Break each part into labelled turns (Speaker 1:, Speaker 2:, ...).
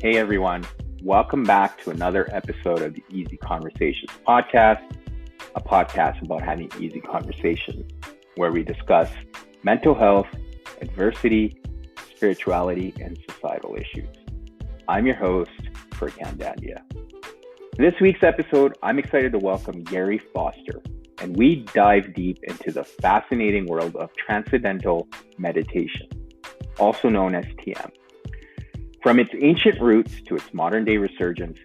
Speaker 1: Hey everyone, welcome back to another episode of the Easy Conversations podcast, a podcast about having easy conversations where we discuss mental health, adversity, spirituality, and societal issues. I'm your host, Furkan Dandia. In this week's episode, I'm excited to welcome Garry Foster, and we dive deep into the fascinating world of transcendental meditation, also known as TM. From its ancient roots to its modern day resurgence,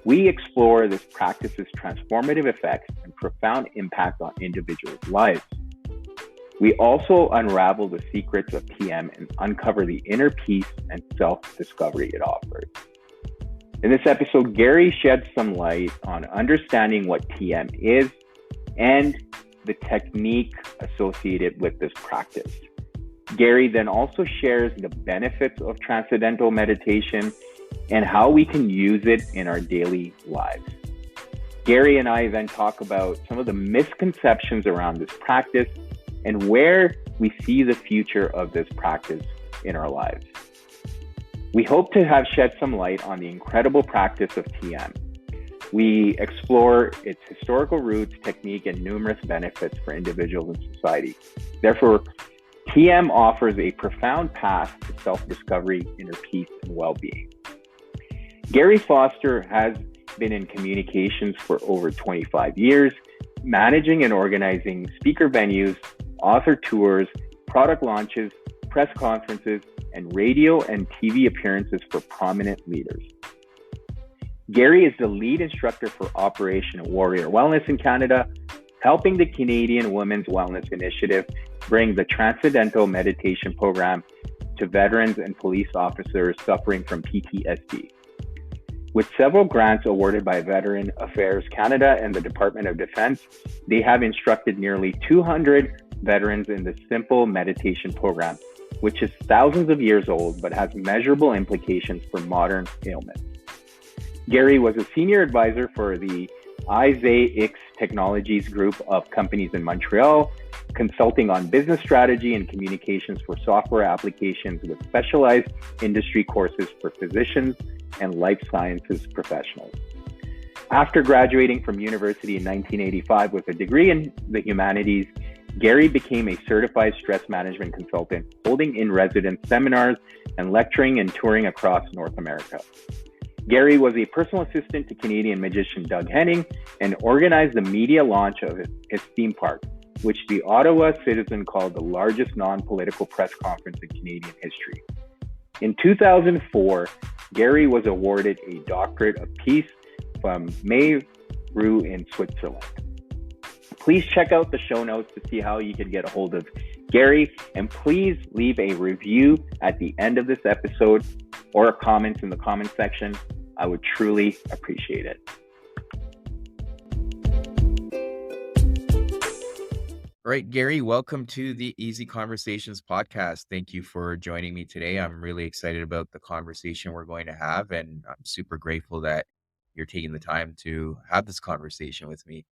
Speaker 1: we explore this practice's transformative effects and profound impact on individuals' lives. We also unravel the secrets of TM and uncover the inner peace and self-discovery it offers. In this episode, Garry sheds some light on understanding what TM is and the technique associated with this practice. Garry then also shares the benefits of transcendental meditation and how we can use it in our daily lives. Garry and I then talk about some of the misconceptions around this practice and where we see the future of this practice in our lives. We hope to have shed some light on the incredible practice of TM. We explore its historical roots, technique, and numerous benefits for individuals and society. Therefore, TM offers a profound path to self-discovery, inner peace, and well-being. Garry Foster has been in communications for over 25 years, managing and organizing speaker venues, author tours, product launches, press conferences, and radio and TV appearances for prominent leaders. Garry is the lead instructor for Operation Warrior Wellness in Canada, helping the Canadian Women's Wellness Initiative bring the Transcendental Meditation program to veterans and police officers suffering from PTSD. With several grants awarded by Veteran Affairs Canada and the Department of Defence, they have instructed nearly 200 veterans in the simple meditation program, which is thousands of years old but has measurable implications for modern ailments. Garry was a senior advisor for the IsaiX Technologies group of companies in Montreal, consulting on business strategy and communications for software applications with specialized industry courses for physicians and life sciences professionals. After graduating from university in 1985 with a degree in the humanities, Garry became a certified stress management consultant, holding in-residence seminars and lecturing and touring across North America. Garry was a personal assistant to Canadian magician Doug Henning and organized the media launch of his theme park, which the Ottawa Citizen called the largest non-political press conference in Canadian history. In 2004, Garry was awarded a Doctorate of Peace from MERU in Switzerland. Please check out the show notes to see how you can get a hold of Garry, and please leave a review at the end of this episode or a comment in the comment section. I would truly appreciate it.
Speaker 2: All right, Garry, welcome to the Easy Conversations podcast. Thank you for joining me today. I'm really excited about the conversation we're going to have, and I'm super grateful that you're taking the time to have this conversation with me.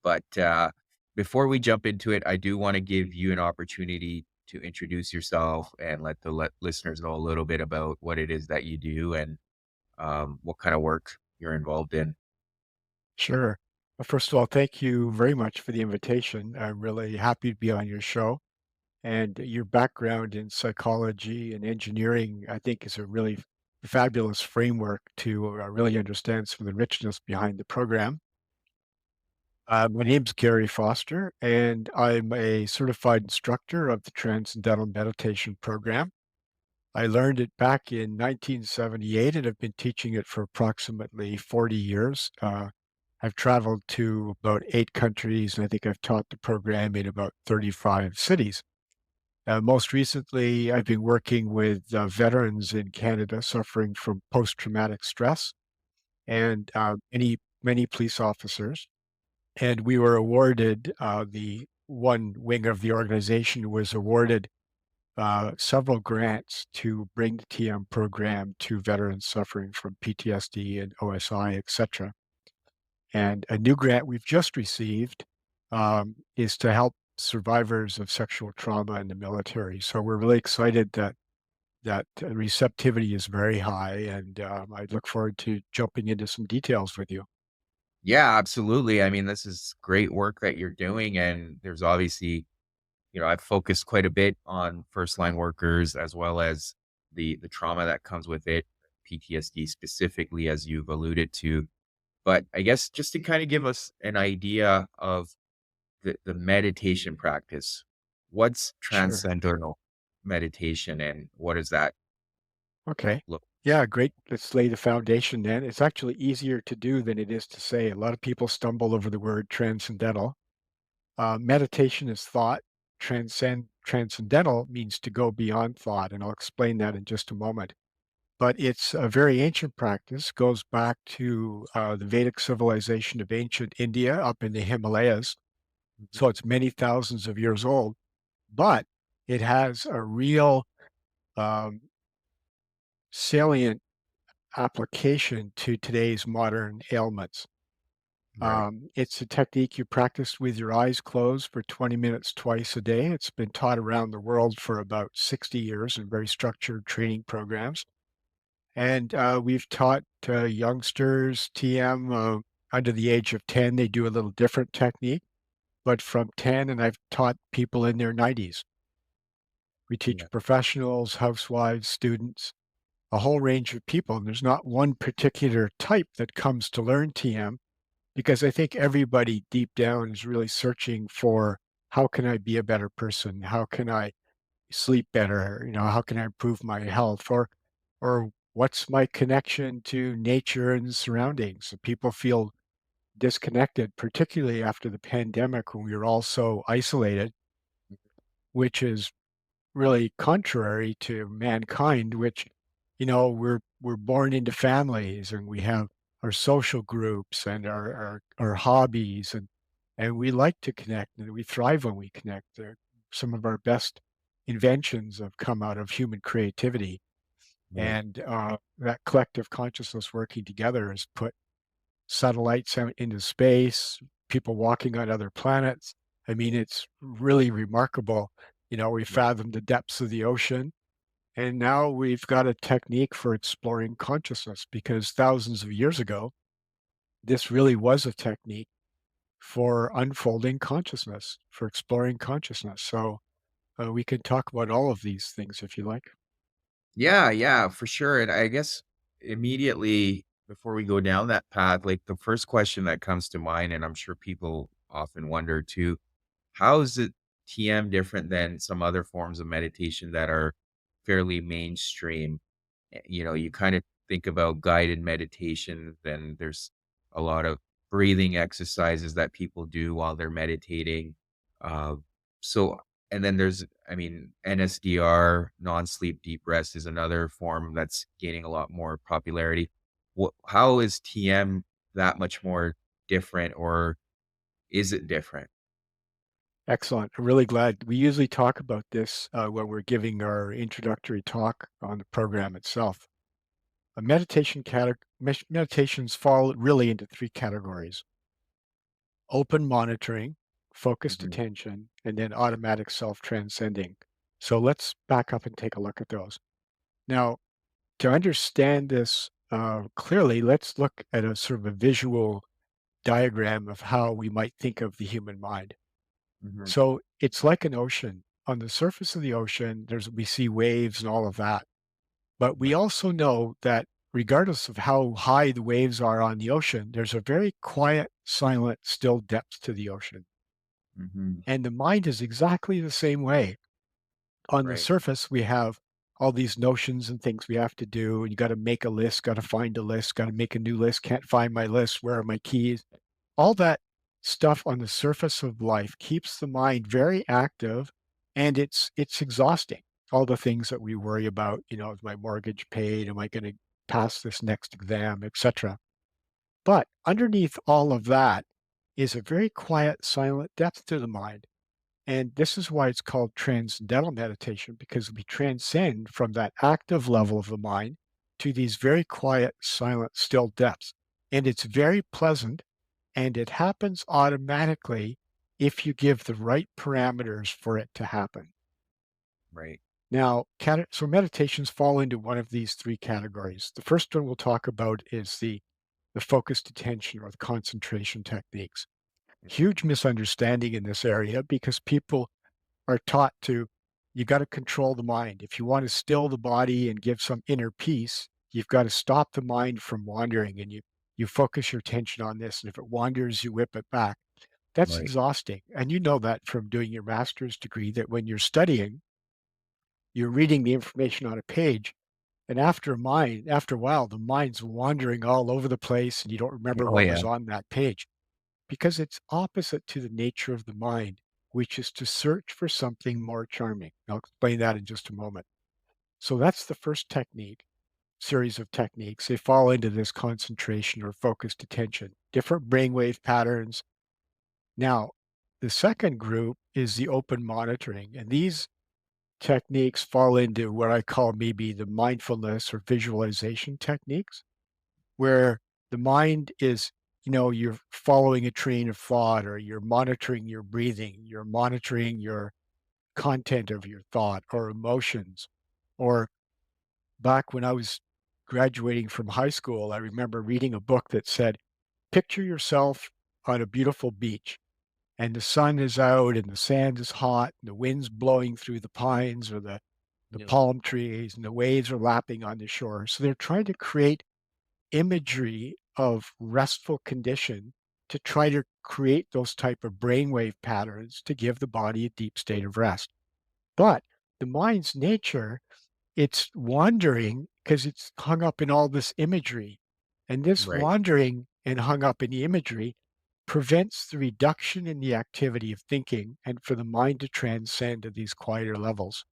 Speaker 2: But before we jump into it, I do want to give you an opportunity to introduce yourself and let the listeners know a little bit about what it is that you do and what kind of work you're involved in.
Speaker 3: Sure. Well, first of all, thank you very much for the invitation. I'm really happy to be on your show. And your background in psychology and engineering, I think, is a really fabulous framework to really understand some of the richness behind the program. My name's Garry Foster, and I'm a certified instructor of the Transcendental Meditation program. I learned it back in 1978 and have been teaching it for approximately 40 years. I've traveled to about 8 countries, and I think I've taught the program in about 35 cities. Most recently, I've been working with veterans in Canada suffering from post-traumatic stress and many police officers. And we were awarded, the one wing of the organization was awarded several grants to bring the TM program to veterans suffering from PTSD and OSI, etc. And a new grant we've just received is to help survivors of sexual trauma in the military. So we're really excited that that receptivity is very high, and I look forward to jumping into some details with you.
Speaker 2: Yeah, absolutely. I mean, this is great work that you're doing, and there's obviously, I've focused quite a bit on first line workers as well as the trauma that comes with it, PTSD specifically, as you've alluded to. But I guess just to kind of give us an idea of the meditation practice, what's
Speaker 3: Sure.
Speaker 2: transcendental meditation and what does that
Speaker 3: Okay.
Speaker 2: look?
Speaker 3: Yeah, great. Let's lay the foundation then. It's actually easier to do than it is to say. A lot of people stumble over the word transcendental. Meditation is thought. Transcendental means to go beyond thought, and I'll explain that in just a moment. But it's a very ancient practice, goes back to the Vedic civilization of ancient India up in the Himalayas.
Speaker 2: Mhm.
Speaker 3: So it's many thousands of years old, but it has a real um, salient application to today's modern ailments.
Speaker 2: Right.
Speaker 3: It's a technique you practice with your eyes closed for 20 minutes twice a day. It's been taught around the world for about 60 years in very structured training programs. And we've taught youngsters TM under the age of 10. They do a little different technique, but from 10, and I've taught people in their 90s. We teach
Speaker 2: Yeah.
Speaker 3: professionals, housewives, students, a whole range of people. And there's not one particular type that comes to learn TM because I think everybody deep down is really searching for how can I be a better person? How can I sleep better? How can I improve my health? Or what's my connection to nature and surroundings? People feel disconnected, particularly after the pandemic when we were all so isolated, which is really contrary to mankind, which, we're born into families and we have our social groups and our hobbies and we like to connect and we thrive when we connect. Some of our best inventions have come out of human creativity.
Speaker 2: Right.
Speaker 3: And that collective consciousness working together has put satellites out into space, people walking on other planets. I mean, it's really remarkable. We
Speaker 2: Right.
Speaker 3: fathomed the depths of the ocean, and now we've got a technique for exploring consciousness because thousands of years ago, this really was a technique for unfolding consciousness, for exploring consciousness. So we can talk about all of these things if you like.
Speaker 2: Yeah, yeah, for sure. And I guess immediately before we go down that path, like the first question that comes to mind, and I'm sure people often wonder too, how is it TM different than some other forms of meditation that are fairly mainstream? You kind of think about guided meditation, then there's a lot of breathing exercises that people do while they're meditating. Uh, so, and then there's, I mean, NSDR, non-sleep deep rest is another form that's gaining a lot more popularity. How is TM that much more different, or is it different?
Speaker 3: Excellent. I'm really glad. We usually talk about this when we're giving our introductory talk on the program itself. Meditations fall really into three categories: open monitoring, focused
Speaker 2: Mhm.
Speaker 3: attention, and then automatic self-transcending. So let's back up and take a look at those. Now, to understand this clearly, let's look at a sort of a visual diagram of how we might think of the human mind.
Speaker 2: Mhm.
Speaker 3: So it's like an ocean. On the surface of the ocean, we see waves and all of that. But we
Speaker 2: Right.
Speaker 3: also know that regardless of how high the waves are on the ocean, there's a very quiet, silent, still depth to the ocean.
Speaker 2: Mhm.
Speaker 3: And the mind is exactly the same way. On the
Speaker 2: Right.
Speaker 3: surface, we have all these notions and things we have to do. And you got to make a list, got to find a list, got to make a new list, can't find my list, where are my keys? All that stuff on the surface of life keeps the mind very active and it's exhausting. All the things that we worry about, is my mortgage paid? Am I going to pass this next exam, etc. But underneath all of that is a very quiet, silent depth to the mind. And this is why it's called transcendental meditation, because we transcend from that active level of the mind to these very quiet, silent, still depths. And it's very pleasant and it happens automatically if you give the right parameters for it to happen.
Speaker 2: Right.
Speaker 3: Now, so meditations fall into one of these three categories. The first one we'll talk about is the focused attention or the concentration techniques. Huge misunderstanding in this area because people are taught to, you got to control the mind. If you want to still the body and give some inner peace, you've got to stop the mind from wandering, and you focus your attention on this. And if it wanders, you whip it back. That's
Speaker 2: Right.
Speaker 3: exhausting. And you know that from doing your master's degree, that when you're studying, you're reading the information on a page. And after a while, the mind's wandering all over the place and you don't remember
Speaker 2: Oh
Speaker 3: what
Speaker 2: yeah.
Speaker 3: was on that page because it's opposite to the nature of the mind, which is to search for something more charming. I'll explain that in just a moment. So that's the first series of techniques. They fall into this concentration or focused attention, different brainwave patterns. Now, the second group is the open monitoring. And these techniques fall into what I call maybe the mindfulness or visualization techniques, where the mind is, you're following a train of thought, or you're monitoring your breathing, you're monitoring your content of your thought or emotions. Or back when I was graduating from high school, I remember reading a book that said, picture yourself on a beautiful beach and the sun is out and the sand is hot and the wind's blowing through the pines or the
Speaker 2: Yeah.
Speaker 3: palm trees and the waves are lapping on the shore. So they're trying to create imagery of restful condition to try to create those type of brainwave patterns to give the body a deep state of rest. But the mind's nature, it's wandering because it's hung up in all this imagery. And this
Speaker 2: Right.
Speaker 3: wandering and hung up in the imagery prevents the reduction in the activity of thinking and for the mind to transcend to these quieter levels.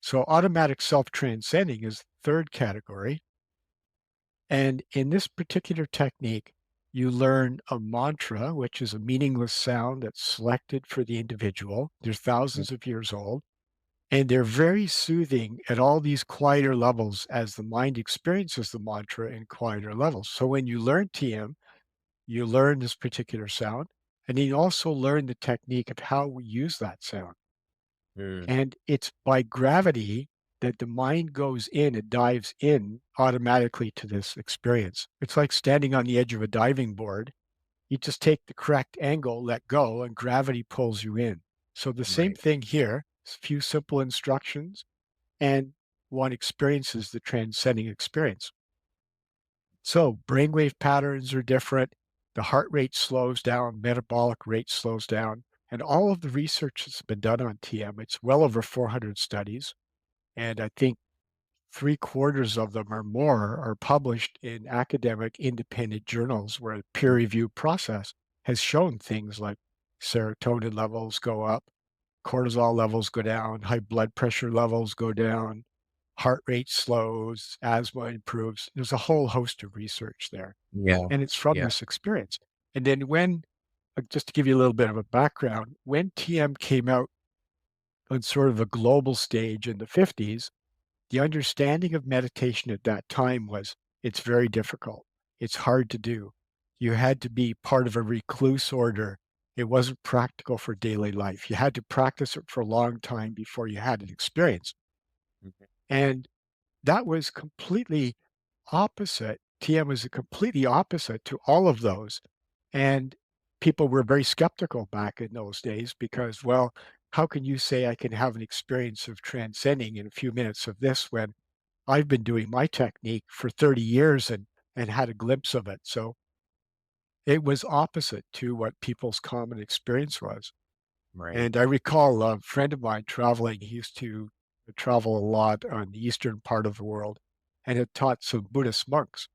Speaker 3: So automatic self-transcending is the third category. And in this particular technique, you learn a mantra, which is a meaningless sound that's selected for the individual. They're
Speaker 2: Mm.
Speaker 3: thousands of years old, and they're very soothing at all these quieter levels as the mind experiences the mantra in quieter levels. So when you learn TM, you learn this particular sound, and then you also learn the technique of how we use that sound.
Speaker 2: Mm.
Speaker 3: And it's by gravity that the mind goes in, it dives in automatically to this experience. It's like standing on the edge of a diving board. You just take the correct angle, let go, and gravity pulls you in. So the same
Speaker 2: Right.
Speaker 3: thing here, a few simple instructions, and one experiences the transcending experience. So brainwave patterns are different. The heart rate slows down, metabolic rate slows down. And all of the research that's been done on TM, it's well over 400 studies. And I think three-quarters of them or more are published in academic independent journals where the peer
Speaker 2: Mm.
Speaker 3: review process has shown things like serotonin levels go up, cortisol levels go down, high blood pressure levels go down, heart rate slows, asthma improves. There's a whole host of research there,
Speaker 2: Yeah.
Speaker 3: and it's from
Speaker 2: Yeah.
Speaker 3: this experience. And then just to give you a little bit of a background, when TM came out on sort of a global stage in the 50s, the understanding of meditation at that time was it's very difficult. It's hard to do. You had to be part of a recluse order. It wasn't practical for daily life. You had to practice it for a long time before you had an experience.
Speaker 2: Mhm.
Speaker 3: And that was completely opposite. TM was a completely opposite to all of those. And people were very skeptical back in those days because, well, how can you say I can have an experience of transcending in a few minutes of this when I've been doing my technique for 30 years and had a glimpse of it. So it was opposite to what people's common experience was.
Speaker 2: Right.
Speaker 3: And I recall a friend of mine traveling, he used to travel a lot on the eastern part of the world and had taught some Buddhist monks.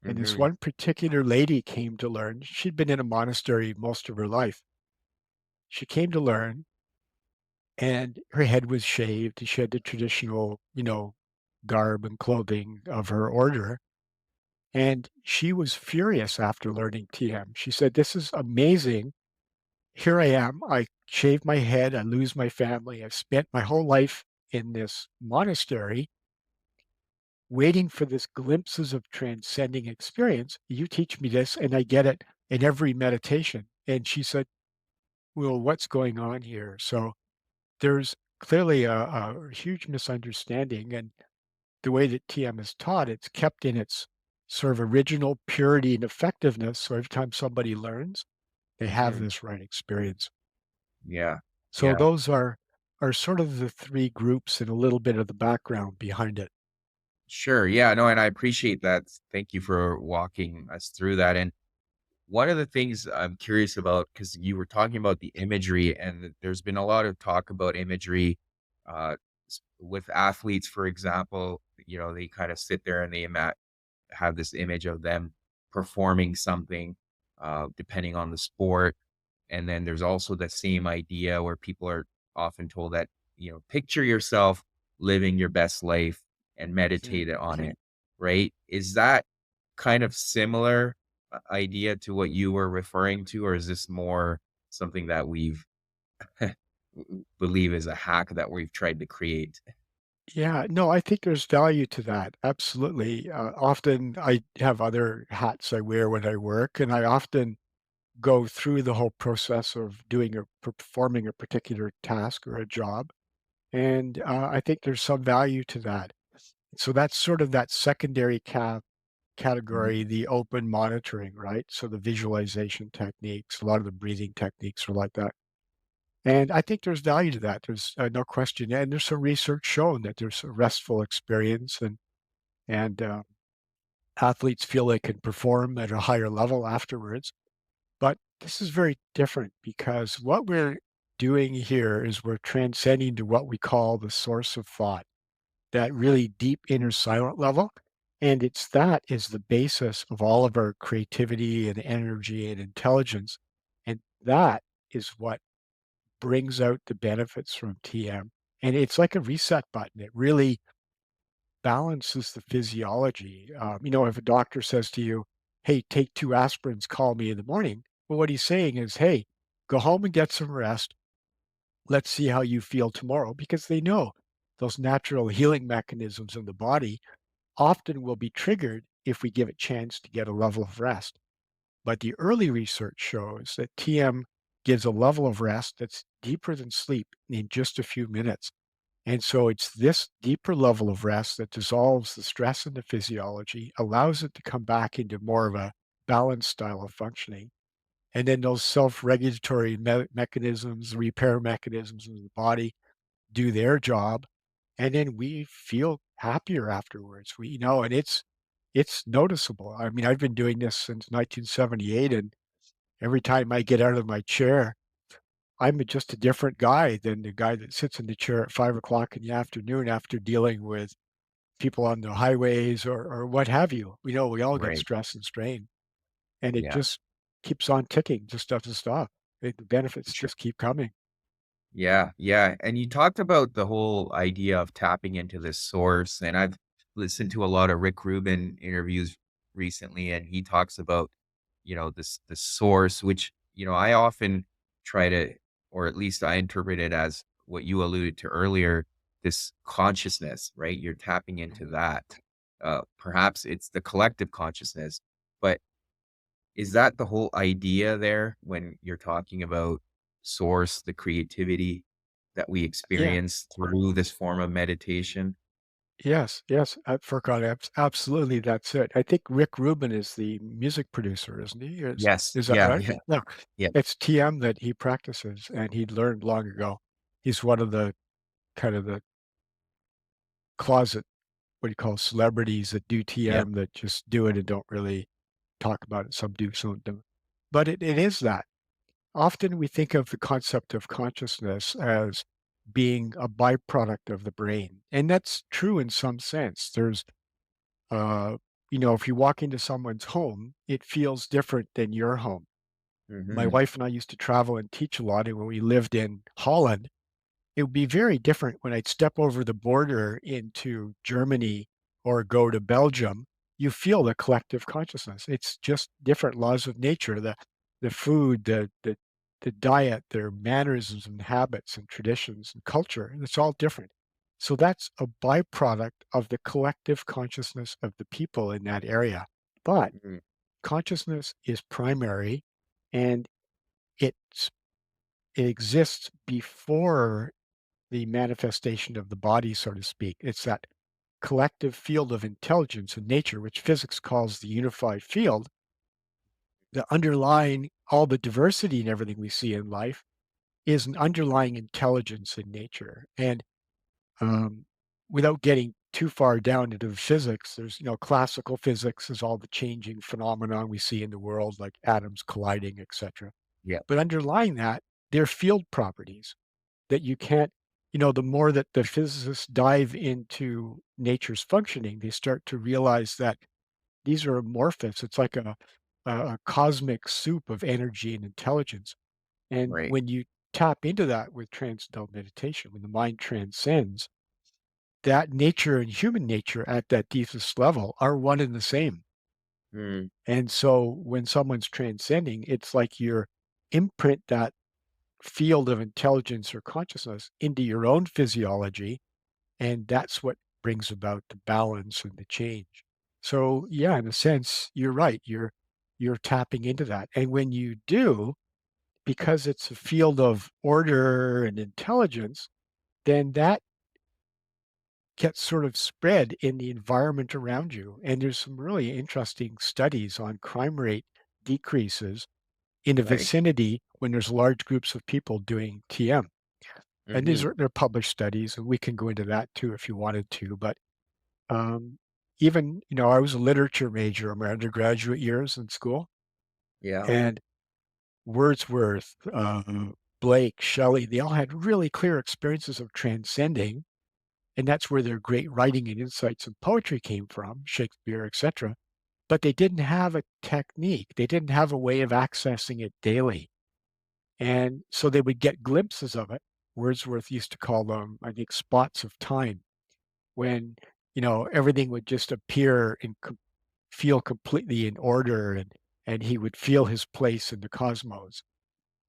Speaker 3: And this
Speaker 2: Mhm.
Speaker 3: one particular lady came to learn. She'd been in a monastery most of her life. She came to learn and her head was shaved. She had the traditional, garb and clothing of her order. And she was furious after learning TM. She said, "This is amazing. Here I am. I shave my head. I lose my family. I've spent my whole life in this monastery waiting for this glimpses of transcending experience. You teach me this, and I get it in every meditation." And she said, "Well, what's going on here?" So there's clearly a huge misunderstanding. And the way that TM is taught, it's kept in its sort of original purity and effectiveness. So every time somebody learns, they have
Speaker 2: Mhm.
Speaker 3: this right experience.
Speaker 2: Yeah.
Speaker 3: So
Speaker 2: Yeah.
Speaker 3: those are sort of the three groups and a little bit of the background behind it.
Speaker 2: Sure. Yeah. No, and I appreciate that. Thank you for walking us through that. And one of the things I'm curious about, because you were talking about the imagery, and there's been a lot of talk about imagery with athletes, for example. They kind of sit there and they have this image of them performing something, depending on the sport. And then there's also the same idea where people are often told that, picture yourself living your best life and
Speaker 3: Mhm.
Speaker 2: meditate on it, right? Is that kind of similar idea to what you were referring to, or is this more something that we've believe is a hack that we've tried to create?
Speaker 3: Yeah, no, I think there's value to that. Absolutely. Often I have other hats I wear when I work, and I often go through the whole process of doing or performing a particular task or a job. And I think there's some value to that. So that's sort of that secondary
Speaker 2: Mhm.
Speaker 3: category, the open monitoring, right? So the visualization techniques, a lot of the breathing techniques are like that. And I think there's value to that. There's no question. And there's some research shown that there's a restful experience and athletes feel they can perform at a higher level afterwards. But this is very different because what we're doing here is we're transcending to what we call the source of thought, that really deep inner silent level. And it's that is the basis of all of our creativity and energy and intelligence. And that is what brings out the benefits from TM. And it's like a reset button. It really balances the physiology. If a doctor says to you, hey, take 2 aspirins, call me in the morning. Well, what he's saying is, hey, go home and get some rest. Let's see how you feel tomorrow because they know those natural healing mechanisms in the body often will be triggered if we give it chance to get a level of rest. But the early research shows that TM gives a level of rest that's deeper than sleep in just a few minutes. And so it's this deeper level of rest that dissolves the stress in the physiology, allows it to come back into more of a balanced style of functioning. And then those self-regulatory mechanisms, repair mechanisms in the body do their job. And then we feel happier afterwards. And it's noticeable. I mean, I've been doing this since 1978, and every time I get out of my chair, just a different guy than the guy that sits in the chair at 5 o'clock in the afternoon after dealing with people on the highways or what have you. We all get
Speaker 2: Right.
Speaker 3: stress and strain, and it
Speaker 2: Yeah.
Speaker 3: just keeps on ticking, just doesn't stop. The benefits
Speaker 2: Sure.
Speaker 3: just keep coming.
Speaker 2: Yeah, yeah, and you talked about the whole idea of tapping into this source, and I've listened to a lot of Rick Rubin interviews recently, and he talks about, the source, which, I often try to, or at least I interpret it as what you alluded to earlier, this consciousness, right? You're tapping into
Speaker 3: Mhm.
Speaker 2: that. Perhaps it's the collective consciousness, but is that the whole idea there when you're talking about source, the creativity that we
Speaker 3: Yeah.
Speaker 2: experience through this form of meditation?
Speaker 3: Yes, yes, I forgot absolutely, that's it. I think Rick Rubin is the music producer, isn't he? Is
Speaker 2: Yes.
Speaker 3: is that
Speaker 2: Yeah,
Speaker 3: right?
Speaker 2: yeah,
Speaker 3: No,
Speaker 2: yeah,
Speaker 3: it's TM that he practices, and he learned long ago. He's one of the kind of the closet, what do you call celebrities that do
Speaker 2: yeah.
Speaker 3: TM that just do it and don't really talk about it. Some do, some don't. But it is that. Often we think of the concept of consciousness as being a byproduct of the brain, and that's true in some sense. Uh, if you walk into someone's home, it feels different than your home. My
Speaker 2: Mhm.
Speaker 3: wife and I used to travel and teach a lot, and when we lived in Holland, it would be very different when I'd step over the border into Germany or go to Belgium. You feel the collective consciousness. It's just different laws of nature, the food, the diet, their mannerisms and habits and traditions and culture. It's all different. So that's a byproduct of the collective consciousness of the people in that area. But
Speaker 2: Mhm.
Speaker 3: consciousness is primary and it's it exists before the manifestation of the body, so to speak. It's that collective field of intelligence in nature, which physics calls the unified field, the underlying all the diversity and everything we see in life is an underlying intelligence in nature. And um, without getting too far down into the physics, there's, classical physics is all the changing phenomenon we see in the world, like atoms colliding, etc.
Speaker 2: Yeah.
Speaker 3: But underlying that, they're field properties that you can't, the more that the physicists dive into nature's functioning, they start to realize that these are amorphous. It's like a cosmic soup of energy and intelligence. And
Speaker 2: Right.
Speaker 3: when you tap into that with transcendental meditation, when the mind transcends, that nature and human nature at that deepest level are one and the same.
Speaker 2: Mm,
Speaker 3: And so when someone's transcending, it's like you imprint that field of intelligence or consciousness into your own physiology, and that's what brings about the balance and the change. So yeah, in a sense, you're right. You're tapping into that. And when you do, because it's a field of order and intelligence, then that gets sort of spread in the environment around you. And there's some really interesting studies on crime rate decreases in the
Speaker 2: right.
Speaker 3: vicinity when there's large groups of people doing TM. And
Speaker 2: Hmm.
Speaker 3: they're published studies, and we can go into that too if you wanted to. But um, even, I was a literature major in my undergraduate years in school,
Speaker 2: Yeah.
Speaker 3: and Wordsworth, Blake, Shelley, they all had really clear experiences of transcending, and that's where their great writing and insights and poetry came from, Shakespeare, etc. But they didn't have a technique. They didn't have a way of accessing it daily. And so they would get glimpses of it. Wordsworth used to call them, I think, spots of time when, everything would just appear and feel completely in order, and he would feel his place in the cosmos.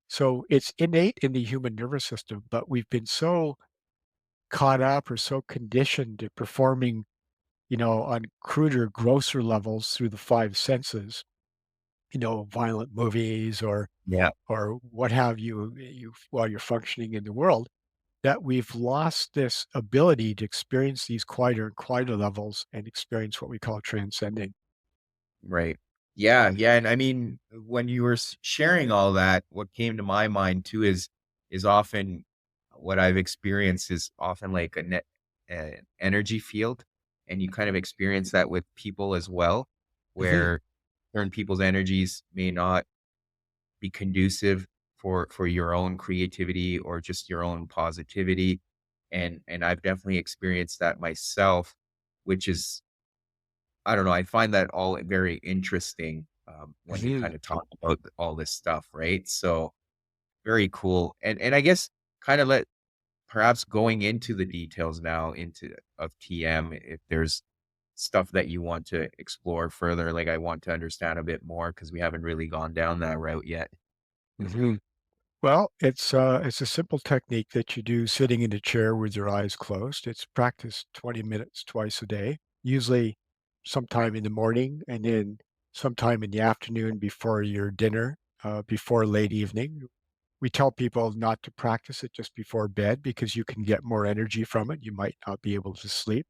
Speaker 3: So it's innate in the human nervous system, but we've been so caught up or so conditioned to performing, on cruder, grosser levels through the five senses, violent movies
Speaker 2: Yeah.
Speaker 3: or what have you while you're functioning in the world, that we've lost this ability to experience these quieter and quieter levels and experience what we call transcending.
Speaker 2: Right. Yeah. Yeah. And I mean, when you were sharing all that, what came to my mind too is often what I've experienced is often like a net energy field, and you kind of experience that with people as well,
Speaker 3: Mhm.
Speaker 2: where certain people's energies may not be conducive for your own creativity or just your own positivity. And I've definitely experienced that myself, which is, I don't know, I find that all very interesting, when you
Speaker 3: Mhm.
Speaker 2: kind of talk about all this stuff, right? So very cool. And I guess kind of let perhaps going into the details now into of TM, if there's stuff that you want to explore further, like I want to understand a bit more because we haven't really gone down that route yet.
Speaker 3: Mhm. Well, it's a simple technique that you do sitting in a chair with your eyes closed. It's practiced 20 minutes twice a day, usually sometime in the morning and then sometime in the afternoon before your dinner, before late evening. We tell people not to practice it just before bed because you can get more energy from it. You might not be able to sleep.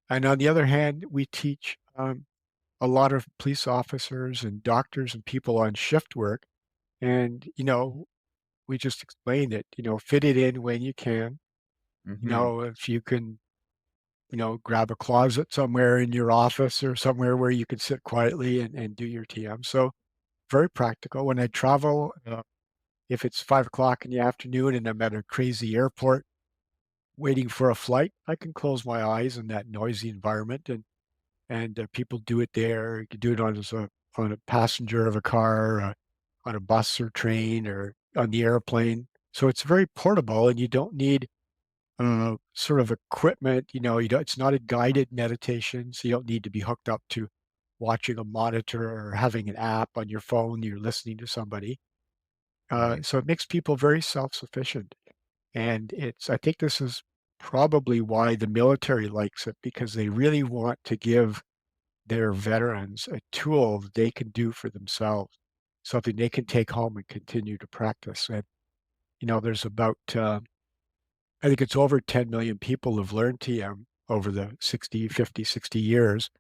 Speaker 3: And on the other hand, we teach a lot of police officers and doctors and people on shift work. And, we just explained it, fit it in when you can.
Speaker 2: Hmm.
Speaker 3: If you can, grab a closet somewhere in your office or somewhere where you can sit quietly and do your TM. So very practical. When I travel, if it's 5 o'clock in the afternoon and I'm at a crazy airport waiting for a flight, I can close my eyes in that noisy environment, and people do it there. You can do it on a passenger of a car, on a bus or train, or on the airplane. So it's very portable, and you don't need sort of equipment. You don't. It's not a guided meditation, so you don't need to be hooked up to watching a monitor or having an app on your phone. You're listening to somebody.
Speaker 2: Right.
Speaker 3: So it makes people very self-sufficient, and I think this is probably why the military likes it, because they really want to give their veterans a tool that they can do for themselves, something they can take home and continue to practice. And, there's about, I think it's over 10 million people have learned TM over the 60 years.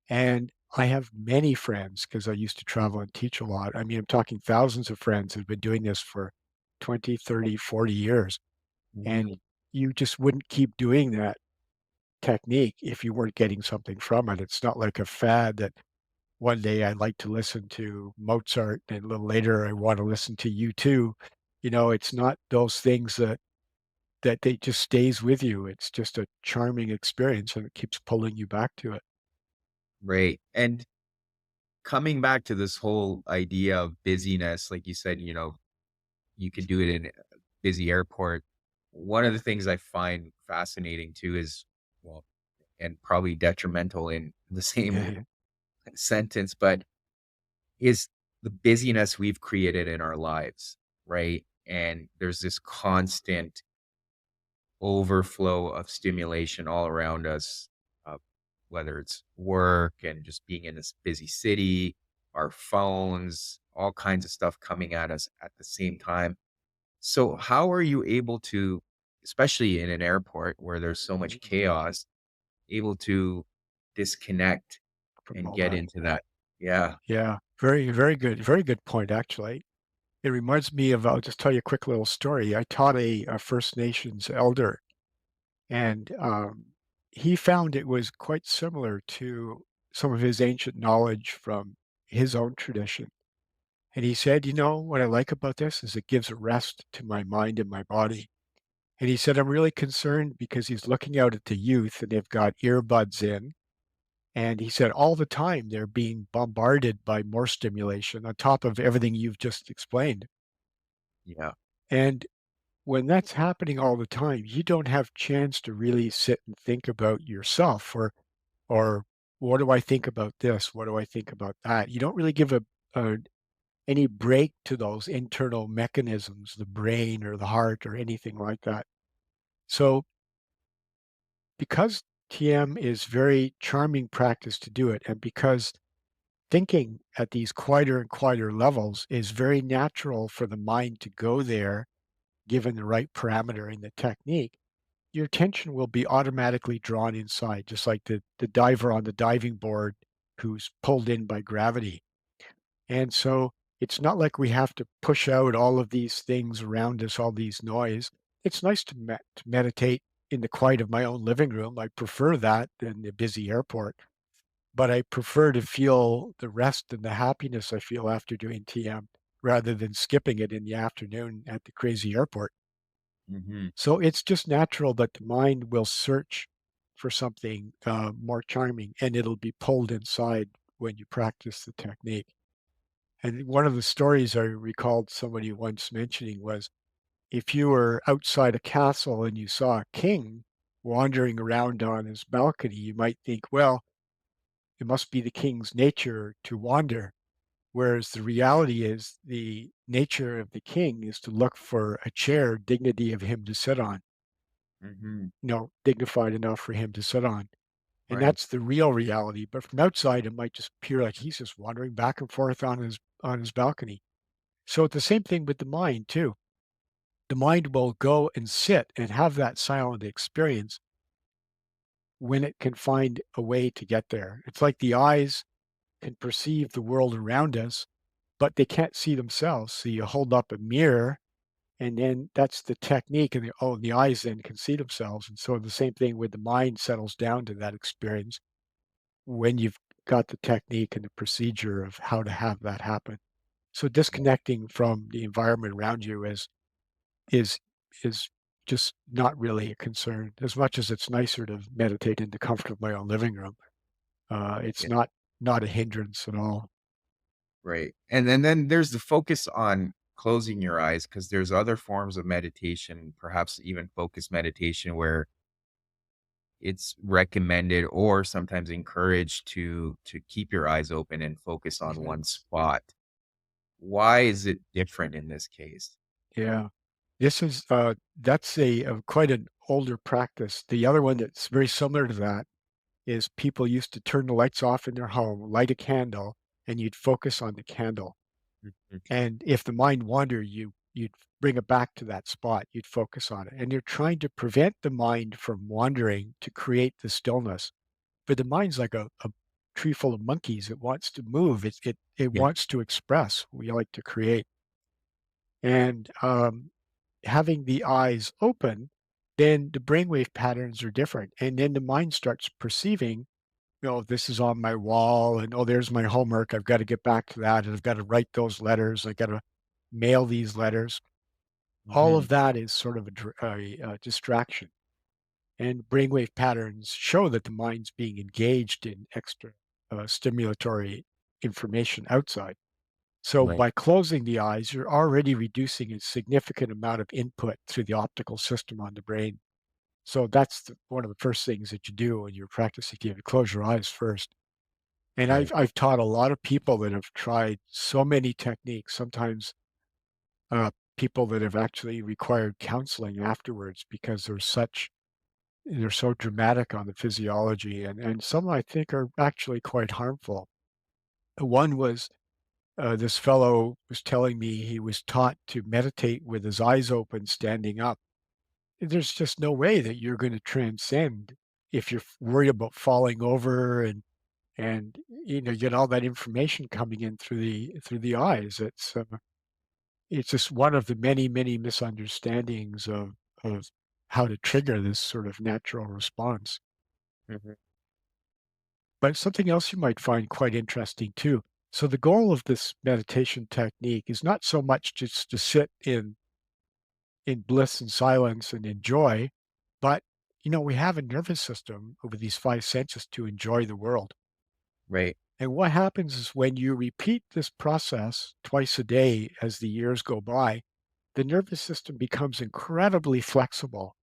Speaker 3: And I have many friends because I used to travel and teach a lot. I mean, I'm talking thousands of friends who've been doing this for 20, 30, 40 years. And
Speaker 2: Mhm.
Speaker 3: you just wouldn't keep doing that technique if you weren't getting something from it. It's not like a fad that one day I like to listen to Mozart and a little later I want to listen to U2. It's not those things that they just stays with you. It's just a charming experience and it keeps pulling you back to it.
Speaker 2: Right. And coming back to this whole idea of busyness, like you said, you could do it in a busy airport. One of the things I find fascinating too is, well, and probably detrimental in the same sentence, but is the busyness we've created in our lives, right? And there's this constant overflow of stimulation all around us, uh, whether it's work and just being in this busy city, our phones, all kinds of stuff coming at us at the same time. So, how are you able to, especially in an airport where there's so much chaos, able to disconnect
Speaker 3: From
Speaker 2: and
Speaker 3: all
Speaker 2: get
Speaker 3: that.
Speaker 2: into that? Yeah.
Speaker 3: Yeah, very good point, actually. It reminds me of, I'll just tell you a quick little story. I taught a First Nations elder, and he found it was quite similar to some of his ancient knowledge from his own tradition. And he said, what I like about this is it gives a rest to my mind and my body. And he said, I'm really concerned because he's looking out at the youth and they've got earbuds in. And he said, all the time they're being bombarded by more stimulation on top of everything you've just explained.
Speaker 2: Yeah.
Speaker 3: And when that's happening all the time, you don't have chance to really sit and think about yourself or what do I think about this? What do I think about that? You don't really give a any break to those internal mechanisms, the brain or the heart or anything like that. So because TM is very charming practice to do it, and because thinking at these quieter and quieter levels is very natural for the mind to go there, given the right parameter in the technique, your attention will be automatically drawn inside, just like the diver on the diving board who's pulled in by gravity. And so it's not like we have to push out all of these things around us, all these noise. It's nice to meditate in the quiet of my own living room. I prefer that than the busy airport, but I prefer to feel the rest and the happiness I feel after doing TM rather than skipping it in the afternoon at the crazy airport.
Speaker 2: Hmm.
Speaker 3: So it's just natural that the mind will search for something more charming and it'll be pulled inside when you practice the technique. And one of the stories I recalled somebody once mentioning was if you were outside a castle and you saw a king wandering around on his balcony, you might think, well, it must be the king's nature to wander. Whereas the reality is the nature of the king is to look for a chair, dignity of him to sit on,
Speaker 2: Hmm.
Speaker 3: dignified enough for him to sit on. And
Speaker 2: Right.
Speaker 3: that's the real reality. But from outside, it might just appear like he's just wandering back and forth on his balcony. So it's the same thing with the mind too. The mind will go and sit and have that silent experience when it can find a way to get there. It's like the eyes can perceive the world around us, but they can't see themselves. So you hold up a mirror and then that's the technique and the eyes then can see themselves. And so the same thing with the mind settles down to that experience when you've got the technique and the procedure of how to have that happen. So disconnecting from the environment around you is is just not really a concern. As much as it's nicer to meditate in the comfort of my own living room, it's
Speaker 2: Yeah.
Speaker 3: not a hindrance at all.
Speaker 2: Right. And then there's the focus on closing your eyes because there's other forms of meditation, perhaps even focused meditation, where it's recommended or sometimes encouraged to keep your eyes open and focus on
Speaker 3: Mhm.
Speaker 2: one spot. Why is it different in this case?
Speaker 3: Yeah. This is, that's a quite an older practice. The other one that's very similar to that is people used to turn the lights off in their home, light a candle, and you'd focus on the candle.
Speaker 2: Mhm.
Speaker 3: And if the mind wandered, you'd bring it back to that spot, you'd focus on it. And you're trying to prevent the mind from wandering to create the stillness. But the mind's like a tree full of monkeys. It wants to move. It
Speaker 2: Yeah.
Speaker 3: wants to express. We like to create. And having the eyes open, then the brainwave patterns are different. And then the mind starts perceiving, this is on my wall, and oh, there's my homework. I've got to get back to that, and I've got to write those letters. I got to mail these letters. All
Speaker 2: Hmm.
Speaker 3: of that is sort of a distraction. And brainwave patterns show that the mind's being engaged in extra stimulatory information outside. So
Speaker 2: Right.
Speaker 3: by closing the eyes, you're already reducing a significant amount of input through the optical system on the brain. So that's one of the first things that you do when you're practicing. You have to close your eyes first. And
Speaker 2: Right.
Speaker 3: I've taught a lot of people that have tried so many techniques. Sometimes people that have actually required counseling afterwards because they're so dramatic on the physiology, and some I think are actually quite harmful. One was this fellow was telling me he was taught to meditate with his eyes open, standing up. There's just no way that you're going to transcend if you're worried about falling over and you get all that information coming in through the eyes. It's just one of the many misunderstandings of how to trigger this sort of natural response.
Speaker 2: Hmm.
Speaker 3: But something else you might find quite interesting too. So the goal of this meditation technique is not so much just to sit in bliss and silence and enjoy, but we have a nervous system over these five senses to enjoy the world.
Speaker 2: Right.
Speaker 3: And what happens is when you repeat this process twice a day as the years go by, the nervous system becomes incredibly flexible.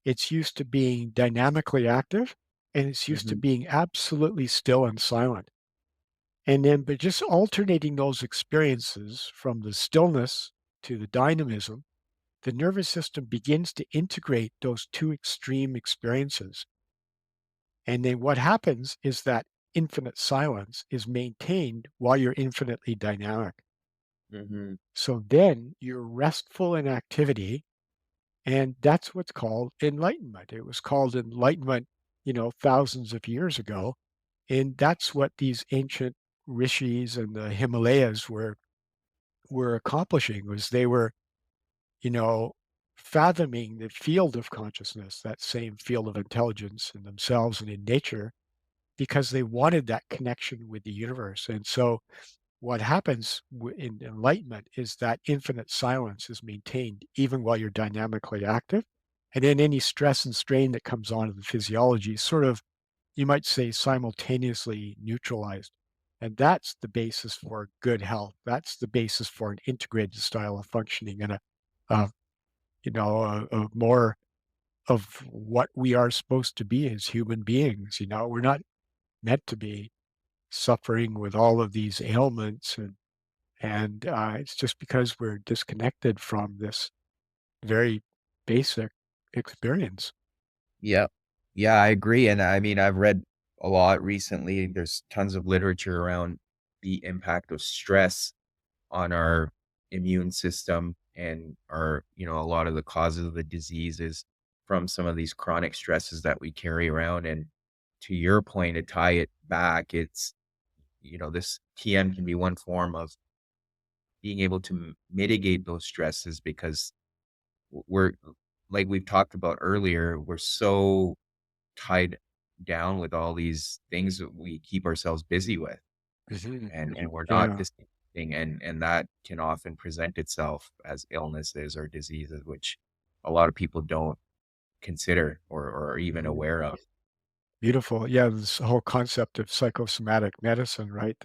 Speaker 3: It's used to being dynamically active, and it's used to
Speaker 2: Hmm.
Speaker 3: being absolutely still and silent. And then, but just alternating those experiences from the stillness to the dynamism, the nervous system begins to integrate those two extreme experiences. And then what happens is that infinite silence is maintained while you're infinitely dynamic.
Speaker 2: Hmm.
Speaker 3: So then you're restful in activity. And that's what's called enlightenment. It was called enlightenment, thousands of years ago. And that's what these ancient rishis and the Himalayas were accomplishing, was they were, you know, fathoming the field of consciousness, that same field of intelligence in themselves and in nature, because they wanted that connection with the universe. And so what happens in enlightenment is that infinite silence is maintained even while you're dynamically active. And then any stress and strain that comes on in the physiology is sort of, you might say, simultaneously neutralized. And that's the basis for good health. That's the basis for an integrated style of functioning and a a more of what we are supposed to be as human beings. We're not meant to be suffering with all of these ailments, and it's just because we're disconnected from this very basic experience.
Speaker 2: Yeah. Yeah, I agree. And I mean, I've read a lot recently. There's tons of literature around the impact of stress on our immune system and a lot of the causes of the diseases from some of these chronic stresses that we carry around. And to your point, to tie it back, this TM can be one form of being able to mitigate those stresses because we're, like we've talked about earlier, we're so tied down with all these things that we keep ourselves busy with,
Speaker 3: Mhm.
Speaker 2: and we're not
Speaker 3: Yeah.
Speaker 2: distinguishing, and that can often present itself as illnesses or diseases, which a lot of people don't consider or are even
Speaker 3: Mhm.
Speaker 2: aware of.
Speaker 3: Beautiful. Yeah, this whole concept of psychosomatic medicine, right?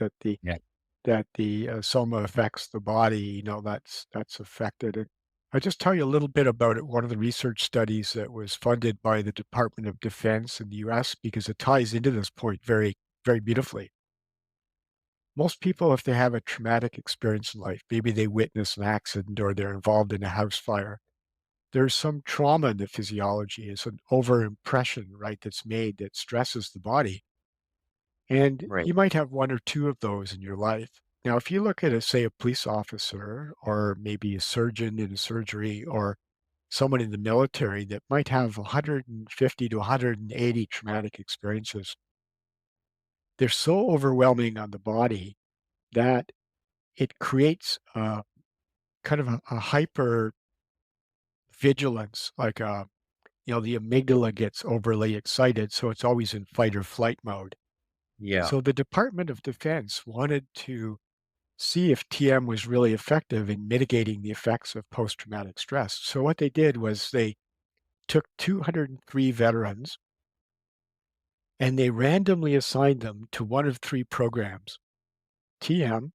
Speaker 2: Yeah.
Speaker 3: That the soma affects the body. That's affected. And I'll just tell you a little bit about it. One of the research studies that was funded by the Department of Defense in the U.S., because it ties into this point very beautifully. Most people, if they have a traumatic experience in life, maybe they witness an accident or they're involved in a house fire, there's some trauma in the physiology. It's an overimpression, right, that's made that stresses the body. And
Speaker 2: Right.
Speaker 3: you might have one or two of those in your life. Now, if you look at, say, a police officer or maybe a surgeon in a surgery or someone in the military that might have 150 to 180 traumatic experiences, they're so overwhelming on the body that it creates kind of a hyper vigilance, like the amygdala gets overly excited, so it's always in fight or flight mode.
Speaker 2: Yeah.
Speaker 3: So the Department of Defense wanted to see if TM was really effective in mitigating the effects of post-traumatic stress. So what they did was they took 203 veterans and they randomly assigned them to one of three programs: TM,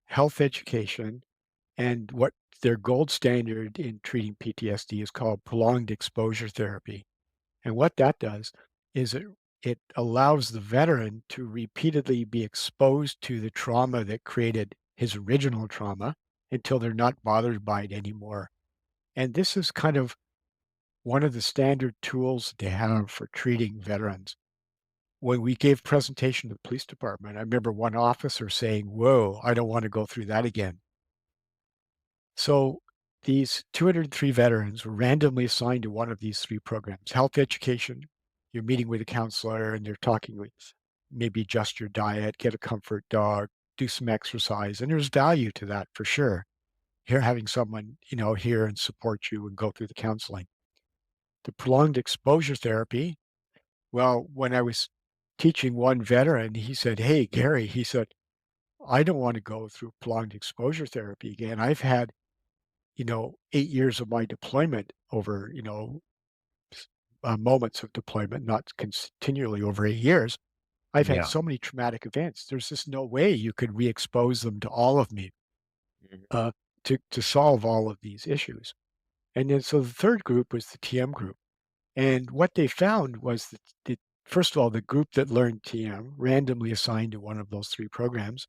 Speaker 3: health education, and what their gold standard in treating PTSD is called prolonged exposure therapy. And what that does is it allows the veteran to repeatedly be exposed to the trauma that created his original trauma until they're not bothered by it anymore. And this is kind of one of the standard tools they have for treating veterans. When we gave presentation to the police department, I remember one officer saying, "Whoa, I don't want to go through that again." So these 203 veterans were randomly assigned to one of these three programs: health education. You're meeting with a counselor and they're talking with maybe adjust your diet, get a comfort dog, do some exercise. And there's value to that for sure. Here, having someone, here and support you and go through the counseling. The prolonged exposure therapy. Well, when I was teaching one veteran, he said, "Hey, Gary," he said, "I don't want to go through prolonged exposure therapy again. I've had 8 years of my deployment over, moments of deployment, not continually over 8 years. I've had
Speaker 2: Yeah.
Speaker 3: so many traumatic events. There's just no way you could re-expose them to all of me,
Speaker 2: Mhm.
Speaker 3: uh, to solve all of these issues." And then so the third group was the TM group. And what they found was that first of all, the group that learned TM, randomly assigned to one of those three programs,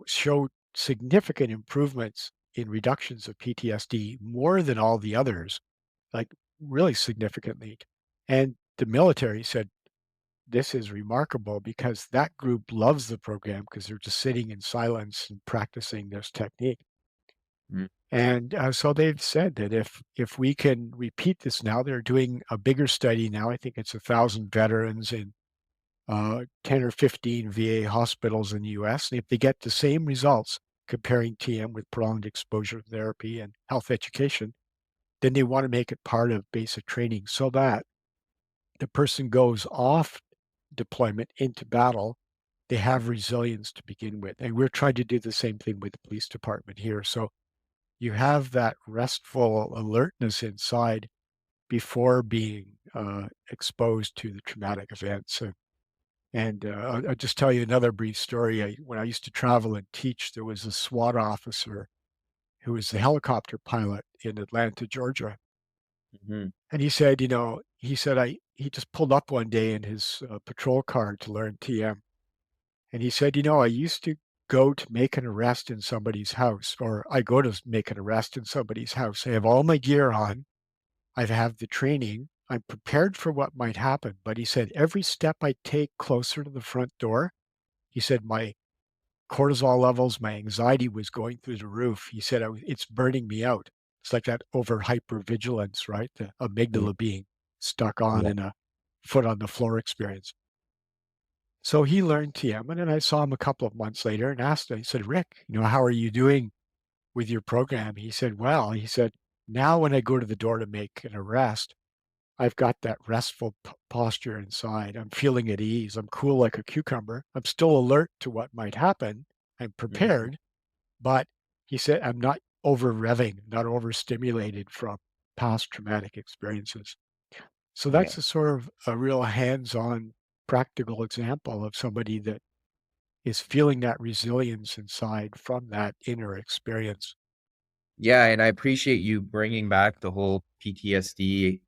Speaker 3: showed significant improvements in reductions of PTSD more than all the others, like really significantly. And the military said, "This is remarkable because that group loves the program because they're just sitting in silence and practicing this technique."
Speaker 2: Mm.
Speaker 3: And so they've said that if we can repeat this now, they're doing a bigger study now. I think it's 1,000 veterans in 10 or 15 VA hospitals in the US. And if they get the same results comparing TM with prolonged exposure therapy and health education, then they want to make it part of basic training so that the person goes off deployment into battle. They have resilience to begin with. And we're trying to do the same thing with the police department here. So you have that restful alertness inside before being exposed to the traumatic events. And I'll just tell you another brief story. When I used to travel and teach, there was a SWAT officer who was the helicopter pilot in Atlanta, Georgia.
Speaker 2: Mhm.
Speaker 3: And he said, he just pulled up one day in his patrol car to learn TM. And he said, I used to go to make an arrest in somebody's house, or I go to make an arrest in somebody's house. I have all my gear on. I have the training. I'm prepared for what might happen. But he said, every step I take closer to the front door, he said, my cortisol levels, my anxiety was going through the roof. He said, it's burning me out. It's like that over hypervigilance, right? The
Speaker 2: Mm.
Speaker 3: amygdala being stuck on
Speaker 2: Yeah.
Speaker 3: in a foot on the floor experience. So he learned TM, and then I saw him a couple of months later and asked him, he said, "Rick, how are you doing with your program?" He said, "Well," he said, "now when I go to the door to make an arrest, I've got that restful posture inside. I'm feeling at ease. I'm cool like a cucumber. I'm still alert to what might happen. I'm
Speaker 2: Mhm.
Speaker 3: prepared, but," he said, "I'm not over revving, not overstimulated from past traumatic experiences." So
Speaker 2: Yeah.
Speaker 3: that's a sort of a real hands-on practical example of somebody that is feeling that resilience inside from that inner experience.
Speaker 2: Yeah, and I appreciate you bringing back the whole PTSD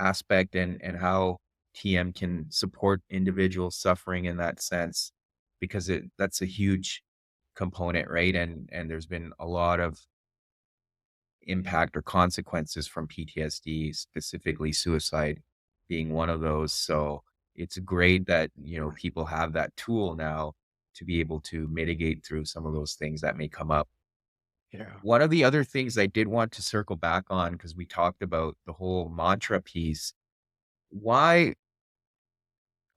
Speaker 2: aspect and how TM can support individual suffering in that sense, because that's a huge component, right? And there's been a lot of impact or consequences from PTSD, specifically suicide being one of those. So it's great that, people have that tool now to be able to mitigate through some of those things that may come up.
Speaker 3: Yeah.
Speaker 2: One of the other things I did want to circle back on, because we talked about the whole mantra piece, why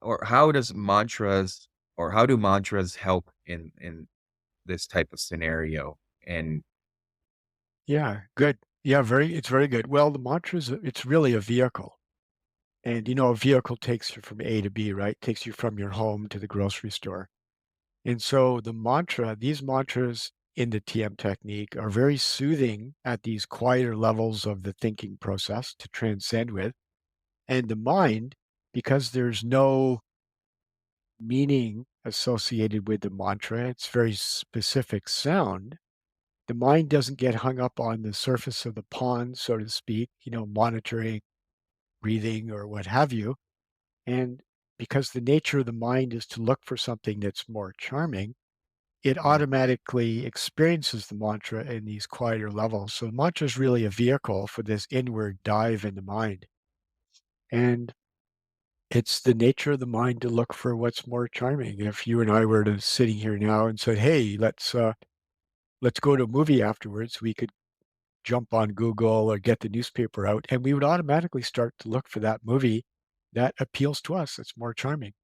Speaker 2: or how does mantras or how do mantras help in this type of scenario? And
Speaker 3: Yeah. Good. Yeah. It's very good. Well, the mantra it's really a vehicle. And, a vehicle takes you from A to B, right? Takes you from your home to the grocery store. And so these mantras in the TM technique are very soothing at these quieter levels of the thinking process to transcend with. And the mind, because there's no meaning associated with the mantra, it's very specific sound. The mind doesn't get hung up on the surface of the pond, so to speak, monitoring breathing or what have you. And because the nature of the mind is to look for something that's more charming, it
Speaker 2: mm,
Speaker 3: automatically experiences the mantra in these quieter levels. So the mantra is really a vehicle for this inward dive in the mind. And it's the nature of the mind to look for what's more charming. If you and I were to sitting here now and said, "Hey, let's go to a movie afterwards," we could jump on Google or get the newspaper out, and we would automatically start to look for that movie that appeals to us, that's more charming.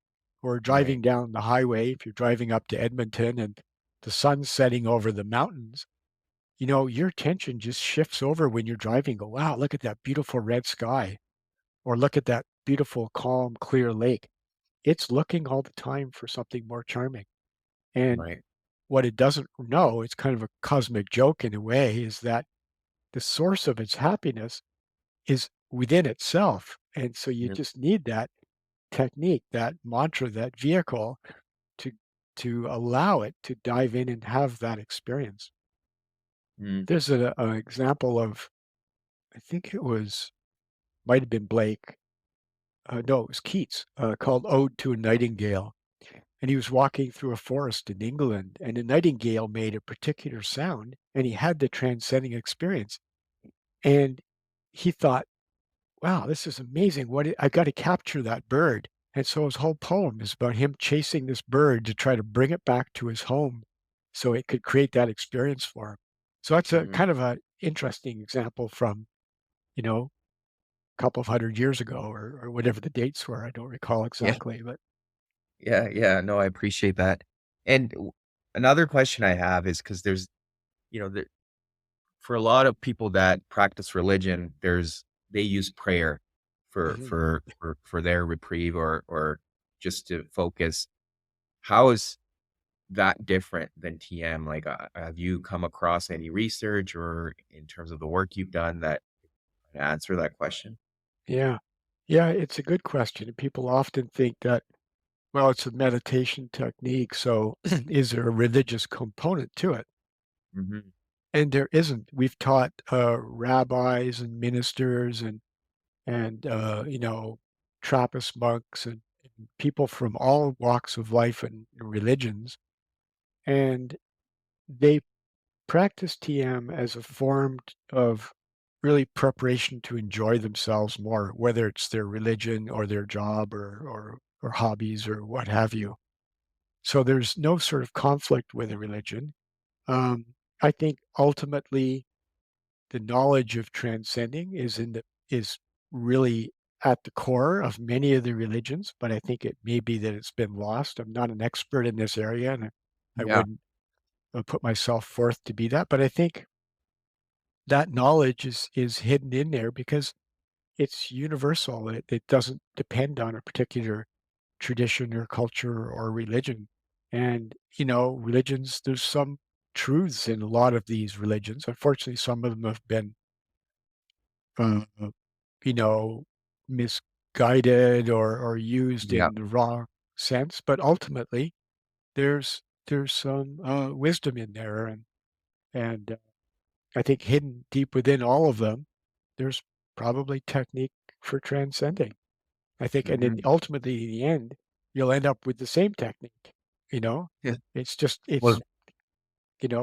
Speaker 3: Or
Speaker 2: right,
Speaker 3: driving down the highway, if you're driving up to Edmonton and the sun's setting over the mountains, your attention just shifts over when you're driving. Go, wow, look at that beautiful red sky, or look at that beautiful, calm, clear lake. It's looking all the time for something more charming. And
Speaker 2: right,
Speaker 3: what it doesn't know, it's kind of a cosmic joke in a way, is that the source of its happiness is within itself. And so you
Speaker 2: mm,
Speaker 3: just need that technique, that mantra, that vehicle to allow it to dive in and have that experience.
Speaker 2: mm,
Speaker 3: There's an example of, I think it was, might have been Blake. No, it was Keats, called "Ode to a Nightingale." And he was walking through a forest in England, and a nightingale made a particular sound, and he had the transcending experience. And he thought, wow, this is amazing. I got to capture that bird. And so his whole poem is about him chasing this bird to try to bring it back to his home so it could create that experience for him. So that's a
Speaker 2: mm.
Speaker 3: kind of an interesting example from, a couple of 100 years ago, or whatever the dates were. I don't recall
Speaker 2: Yeah,
Speaker 3: exactly, but
Speaker 2: yeah. No, I appreciate that. And another question I have is because there's, there, for a lot of people that practice religion, they use prayer
Speaker 3: mhm.
Speaker 2: for their reprieve or just to focus. How is that different than TM? Like, have you come across any research or in terms of the work you've done that answer that question?
Speaker 3: Yeah. Yeah, it's a good question. People often think that, well, it's a meditation technique, so is there a religious component to it?
Speaker 2: Mhm.
Speaker 3: And there isn't. We've taught rabbis and ministers and Trappist monks and people from all walks of life and religions, and they practice TM as a form of really preparation to enjoy themselves more, whether it's their religion or their job or hobbies or what have you. So there's no sort of conflict with a religion. Um, I think ultimately the knowledge of transcending is really at the core of many of the religions, but I think it may be that it's been lost. I'm not an expert in this area, and I
Speaker 2: Yeah.
Speaker 3: wouldn't put myself forth to be that. But I think that knowledge is hidden in there because it's universal. It doesn't depend on a particular tradition or culture or religion. And, religions, there's some truths in a lot of these religions. Unfortunately, some of them have been, uh, you know, misguided or used
Speaker 2: Yeah.
Speaker 3: in the wrong sense. But ultimately, there's some wisdom in there, and I think hidden deep within all of them, there's probably technique for transcending. I think, and then
Speaker 2: Mhm.
Speaker 3: ultimately, in the end, you'll end up with the same technique. You know,
Speaker 2: Yeah.
Speaker 3: it's just
Speaker 2: Well,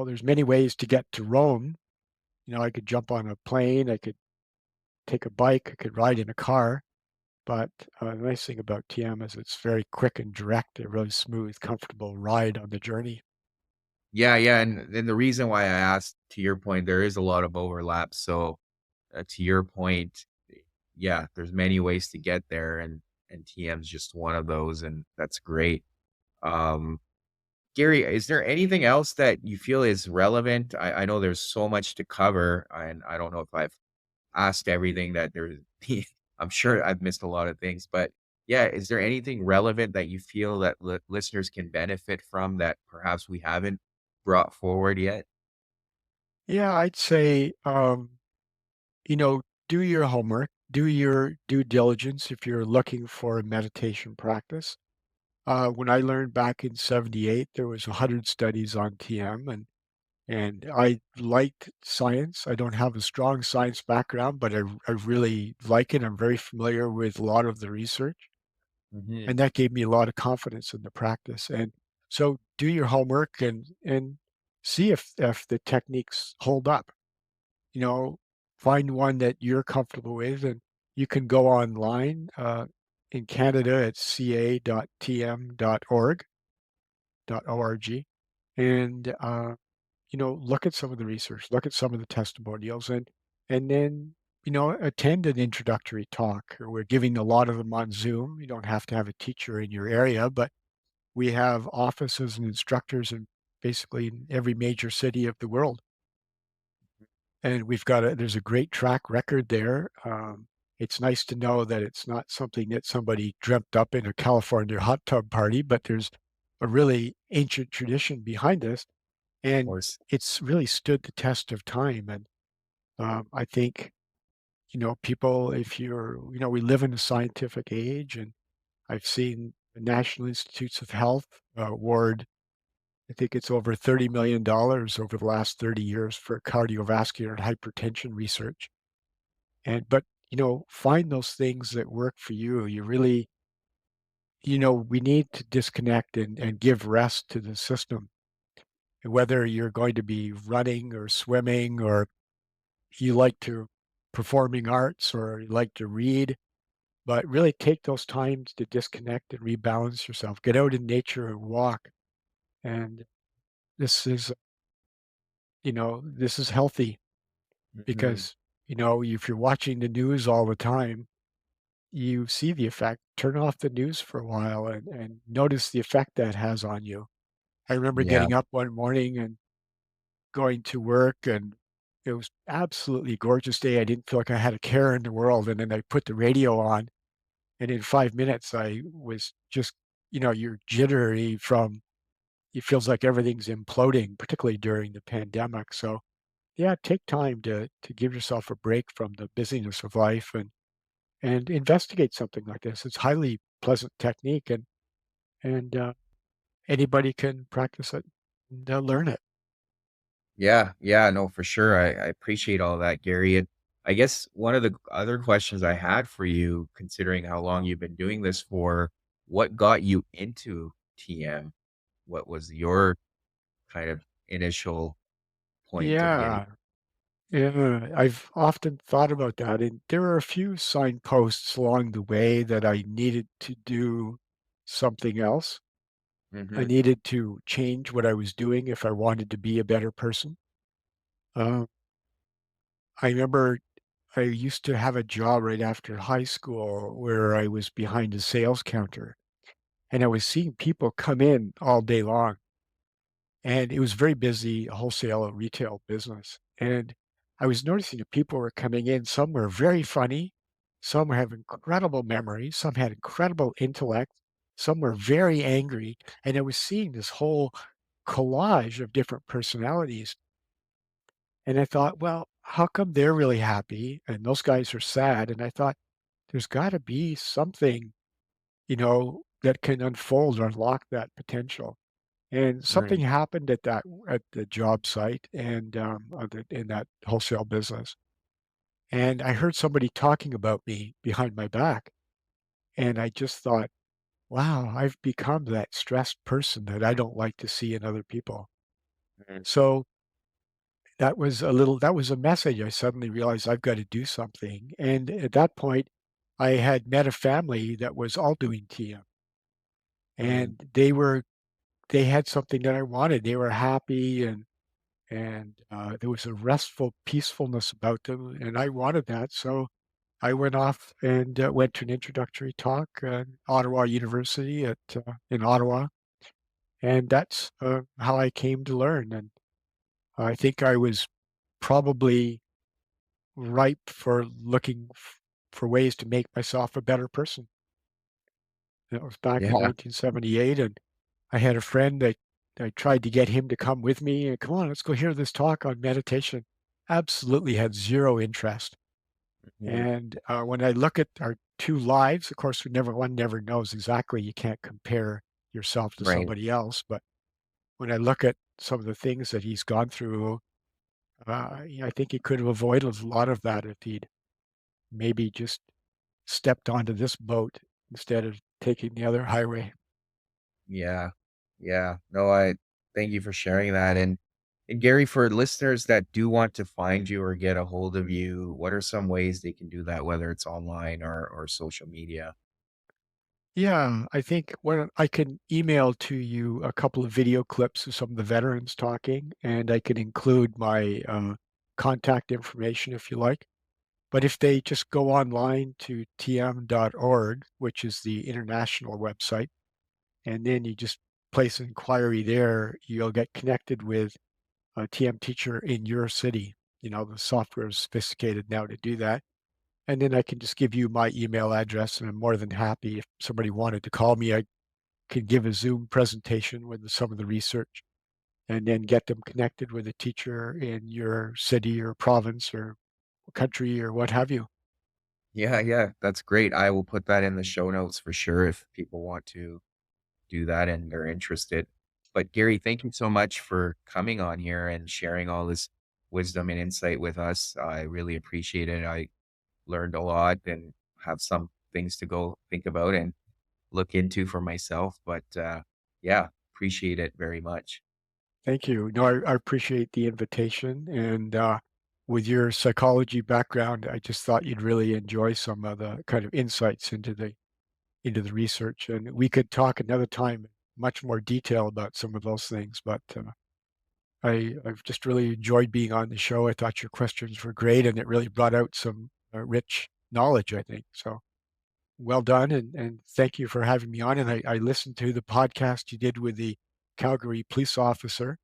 Speaker 3: there's many ways to get to Rome. I could jump on a plane, I could take a bike, I could ride in a car, but the nice thing about TM is it's very quick and direct, a really smooth, comfortable ride on the journey.
Speaker 2: Yeah, yeah, and the reason why I asked, to your point, there is a lot of overlap. So, to your point, yeah, there's many ways to get there, and TM's just one of those, and that's great. Um, Gary, is there anything else that you feel is relevant? I know there's so much to cover, and I don't know if I've asked everything that there's. I'm sure I've missed a lot of things, but yeah, is there anything relevant that you feel that listeners can benefit from that perhaps we haven't brought forward yet?
Speaker 3: Yeah, I'd say, you know, do your homework, do your due diligence if you're looking for a meditation practice. When I learned back in '78, there was 100 studies on TM, and I liked science. I don't have a strong science background, but I really like it. I'm very familiar with a lot of the research,
Speaker 2: Mhm.
Speaker 3: and that gave me a lot of confidence in the practice. And so do your homework and see if the techniques hold up. You know, find one that you're comfortable with, and you can go online. In Canada, it's ca.tm.org, and look at some of the research, look at some of the testimonials, and then attend an introductory talk. Or we're giving a lot of them on Zoom. You don't have to have a teacher in your area, but we have offices and instructors in basically in every major city of the world. And there's a great track record there. It's nice to know that it's not something that somebody dreamt up in a California hot tub party, but there's a really ancient tradition behind this,
Speaker 2: Of
Speaker 3: and
Speaker 2: course.
Speaker 3: it's really stood the test of time. And I think, people, if we live in a scientific age, and I've seen the National Institutes of Health award, I think it's over $30 million over the last 30 years for cardiovascular and hypertension research. But, find those things that work for you. You really, we need to disconnect and give rest to the system. And whether you're going to be running or swimming, or you like to performing arts, or you like to read, but really take those times to disconnect and rebalance yourself. Get out in nature and walk. And this is, this is healthy
Speaker 2: Mhm.
Speaker 3: because, if you're watching the news all the time, you see the effect. Turn off the news for a while and notice the effect that has on you. I remember
Speaker 2: Yeah.
Speaker 3: getting up one morning and going to work, and it was absolutely gorgeous day. I didn't feel like I had a care in the world. And then I put the radio on, and in 5 minutes, I was just, you're jittery from, it feels like everything's imploding, particularly during the pandemic. So yeah, take time to give yourself a break from the busyness of life and investigate something like this. It's highly pleasant technique, and anybody can practice it and learn it.
Speaker 2: Yeah, yeah, no, for sure. I appreciate all that, Gary. And I guess one of the other questions I had for you, considering how long you've been doing this for, what got you into TM? What was your kind of initial point of getting?
Speaker 3: Yeah, yeah. I've often thought about that, and there are a few signposts along the way that I needed to do something else. I
Speaker 2: Hmm.
Speaker 3: needed to change what I was doing if I wanted to be a better person. Uh, I remember I used to have a job right after high school where I was behind a sales counter, and I was seeing people come in all day long, and it was very busy wholesale and retail business. And I was noticing that people were coming in. Some were very funny, some have incredible memory, some had incredible intellect, some were very angry. And I was seeing this whole collage of different personalities. And I thought, well, how come they're really happy and those guys are sad? And I thought, there's got to be something, that can unfold or unlock that potential. And something
Speaker 2: Right.
Speaker 3: happened at the job site and in that wholesale business. And I heard somebody talking about me behind my back. And I just thought, wow, I've become that stressed person that I don't like to see in other people.
Speaker 2: Mhm.
Speaker 3: So that was a message. I suddenly realized I've got to do something. And at that point, I had met a family that was all doing TM,
Speaker 2: Mm.
Speaker 3: and they had something that I wanted. They were happy, and there was a restful peacefulness about them, and I wanted that. So I went off and went to an introductory talk at Ottawa University in Ottawa, and that's how I came to learn. And I think I was probably ripe for looking for ways to make myself a better person. That was back in
Speaker 2: Yeah.
Speaker 3: 1978, and I had a friend that I tried to get him to come with me, and, "Come on, let's go hear this talk on meditation." Absolutely had 0 interest.
Speaker 2: Mm.
Speaker 3: And, when I look at our 2 lives, of course, one never knows exactly, you can't compare yourself to
Speaker 2: Right.
Speaker 3: somebody else, but when I look at some of the things that he's gone through, I think he could have avoided a lot of that if he'd maybe just stepped onto this boat instead of taking the other highway.
Speaker 2: Yeah. Yeah. No, I thank you for sharing that. And Gary, for listeners that do want to find you or get a hold of you, what are some ways they can do that, whether it's online or social media?
Speaker 3: Yeah, I think when I can email to you a couple of video clips of some of the veterans talking, and I can include my contact information if you like. But if they just go online to tm.org, which is the international website, and then you just place an inquiry there, you'll get connected with a TM teacher in your city. You know, the software is sophisticated now to do that. And then I can just give you my email address, and I'm more than happy if somebody wanted to call me. I could give a Zoom presentation with some of the research and then get them connected with a teacher in your city or province or country or what have you.
Speaker 2: Yeah, yeah, that's great. I will put that in the show notes for sure if people want to do that and they're interested. But Gary, thank you so much for coming on here and sharing all this wisdom and insight with us. I really appreciate it. I learned a lot and have some things to go think about and look into for myself. But yeah, appreciate it very much.
Speaker 3: Thank you. No, I appreciate the invitation. And with your psychology background, I just thought you'd really enjoy some of the kind of insights into the research. And we could talk another time in much more detail about some of those things. But I've just really enjoyed being on the show. I thought your questions were great, and it really brought out some rich knowledge, I think. So well done, and thank you for having me on. And I listened to the podcast you did with the Calgary police officer,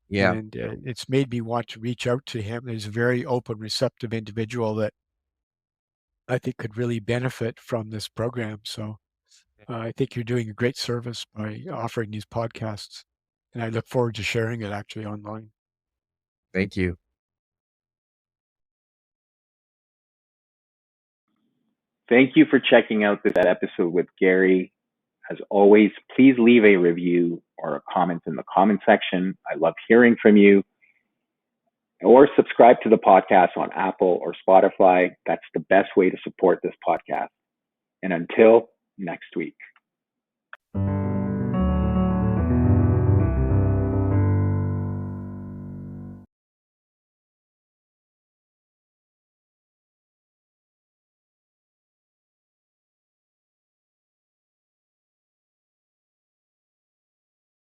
Speaker 2: Yeah.
Speaker 3: and it's made me want to reach out to him. He's a very open, receptive individual that I think could really benefit from this program. So I think you're doing a great service by offering these podcasts, and I look forward to sharing it actually online.
Speaker 2: Thank you.
Speaker 1: Thank you for checking out this episode with Garry. As always, please leave a review or a comment in the comment section. I love hearing from you. Or subscribe to the podcast on Apple or Spotify. That's the best way to support this podcast. And until next week.